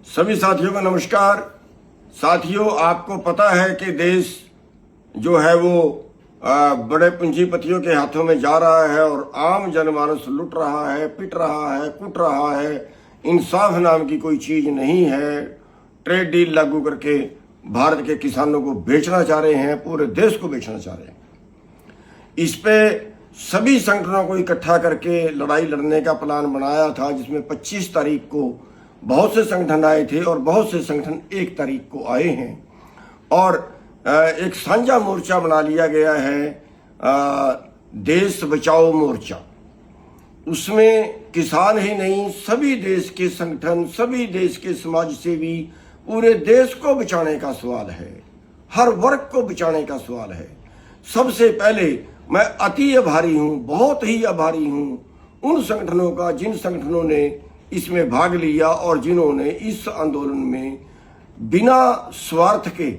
सभी साथियों को नमस्कार। साथियों, आपको पता है कि देश जो है वो बड़े पूंजीपतियों के हाथों में जा रहा है और आम जनमानस लुट रहा है, पिट रहा है, कूट रहा है। इंसाफ नाम की कोई चीज नहीं है। ट्रेड डील लागू करके भारत के किसानों को बेचना चाह रहे हैं, पूरे देश को बेचना चाह रहे हैं। इस पे सभी संगठनों को इकट्ठा करके लड़ाई लड़ने का प्लान बनाया था, जिसमें 25 तारीख को बहुत से संगठन आए थे और बहुत से संगठन 1 तारीख को आए हैं और एक साझा मोर्चा बना लिया गया है, देश बचाओ मोर्चा। उसमें किसान ही नहीं, सभी देश के संगठन, सभी देश के समाज सेवी, पूरे देश को बचाने का सवाल है, हर वर्ग को बचाने का सवाल है। सबसे पहले मैं अति आभारी हूं, बहुत ही आभारी हूं उन संगठनों का जिन संगठनों ने इसमें भाग लिया और जिन्होंने इस आंदोलन में बिना स्वार्थ के,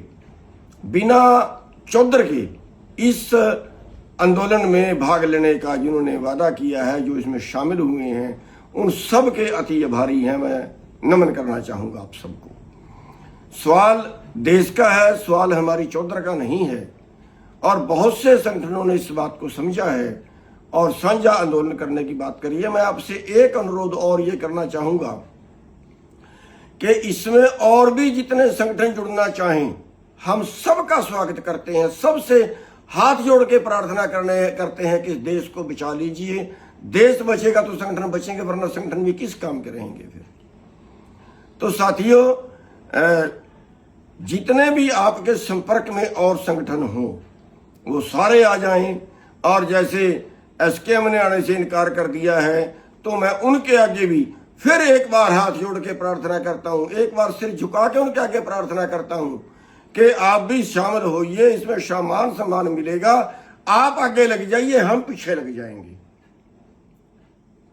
बिना चौधर के इस आंदोलन में भाग लेने का जिन्होंने वादा किया है, जो इसमें शामिल हुए हैं, उन सब के अति आभारी हैं। मैं नमन करना चाहूंगा आप सबको। सवाल देश का है, सवाल हमारी चौधर का नहीं है और बहुत से संगठनों ने इस बात को समझा है और साझा आंदोलन करने की बात करी है। मैं आपसे एक अनुरोध और ये करना चाहूंगा कि इसमें और भी जितने संगठन जुड़ना चाहें, हम सबका स्वागत करते हैं। सबसे हाथ जोड़ के प्रार्थना करते हैं कि देश को बचा लीजिए। देश बचेगा तो संगठन बचेंगे, वरना संगठन भी किस काम के रहेंगे फिर। तो साथियों, जितने भी आपके संपर्क में और संगठन हो वो सारे आ जाएं। और जैसे एसकेएम ने आने से इनकार कर दिया है, तो मैं उनके आगे भी फिर एक बार हाथ जोड़ के प्रार्थना करता हूं, एक बार सिर झुका के उनके आगे प्रार्थना करता हूं कि आप भी शामिल होइए। इसमें सम्मान सम्मान मिलेगा। आप आगे लग जाइए, हम पीछे लग जाएंगे।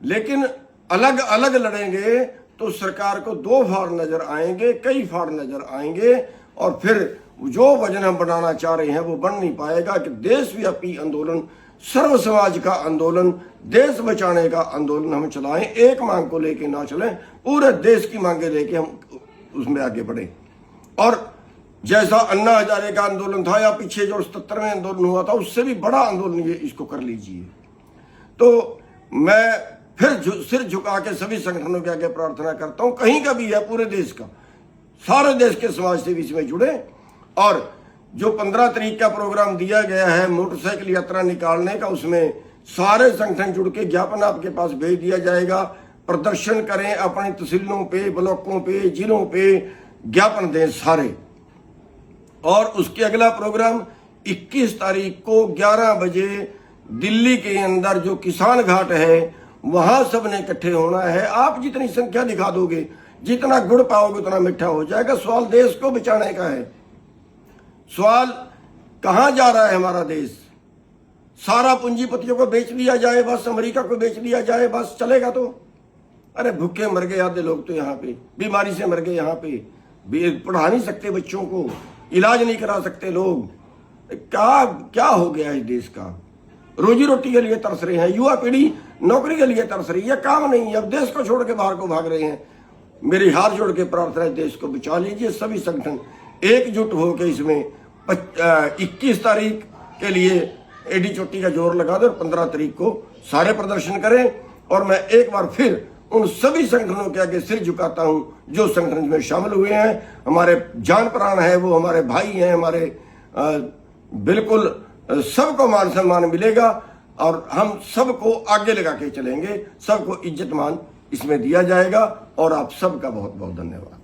लेकिन अलग अलग लड़ेंगे तो सरकार को 2 फाड़ नजर आएंगे, कई फाड़ नजर आएंगे और फिर जो वजन हम बनाना चाह रहे हैं वो बन नहीं पाएगा कि देशव्यापी आंदोलन, सर्व समाज का आंदोलन, देश बचाने का आंदोलन हम चलाएं। एक मांग को लेके ना चलें, पूरे देश की मांगे लेके हम उसमें आगे बढ़े। और जैसा अन्ना हजारे का आंदोलन था या पीछे जो 77वें आंदोलन हुआ था, उससे भी बड़ा आंदोलन ये इसको कर लीजिए। तो मैं फिर सिर झुका के सभी संगठनों के आगे प्रार्थना करता हूं, कहीं का भी है, पूरे देश का, सारे देश के समाज से इसमें जुड़े। और जो 15 तारीख का प्रोग्राम दिया गया है मोटरसाइकिल यात्रा निकालने का, उसमें सारे संगठन जुड़ के ज्ञापन आपके पास भेज दिया जाएगा। प्रदर्शन करें, अपनी तहसीलों पे, ब्लॉकों पे, जिलों पे ज्ञापन दें सारे। और उसके अगला प्रोग्राम 21 तारीख को 11 बजे दिल्ली के अंदर जो किसान घाट है, वहां सबने इकट्ठे होना है। आप जितनी संख्या दिखा दोगे, जितना गुड़ पाओगे उतना मीठा हो जाएगा। सवाल देश को बचाने का है। सवाल कहां जा रहा है हमारा देश? सारा पूंजीपतियों को बेच दिया जाए, बस अमेरिका को बेच दिया जाए, बस चलेगा? तो अरे भूखे मर गए आधे लोग, तो यहाँ पे बीमारी से मर गए, यहाँ पे पढ़ा नहीं सकते बच्चों को, इलाज नहीं करा सकते लोग। क्या हो गया इस देश का? रोजी रोटी के लिए तरस रहे हैं, युवा पीढ़ी नौकरी के लिए तरस रही है, काम नहीं है, अब देश को छोड़ के बाहर को भाग रहे हैं। मेरी हाथ जोड़ के प्रार्थना है, देश को बचा लीजिए। सभी संगठन एकजुट होकर इसमें 21 तारीख के लिए एडी चोटी का जोर लगा दो और 15 तारीख को सारे प्रदर्शन करें। और मैं एक बार फिर उन सभी संगठनों के आगे सिर झुकाता हूं जो संगठन में शामिल हुए हैं। हमारे जान प्राण है, वो हमारे भाई हैं, हमारे बिल्कुल सबको मान सम्मान मिलेगा और हम सबको आगे लगा के चलेंगे। सबको इज्जत मान इसमें दिया जाएगा। और आप सबका बहुत बहुत धन्यवाद।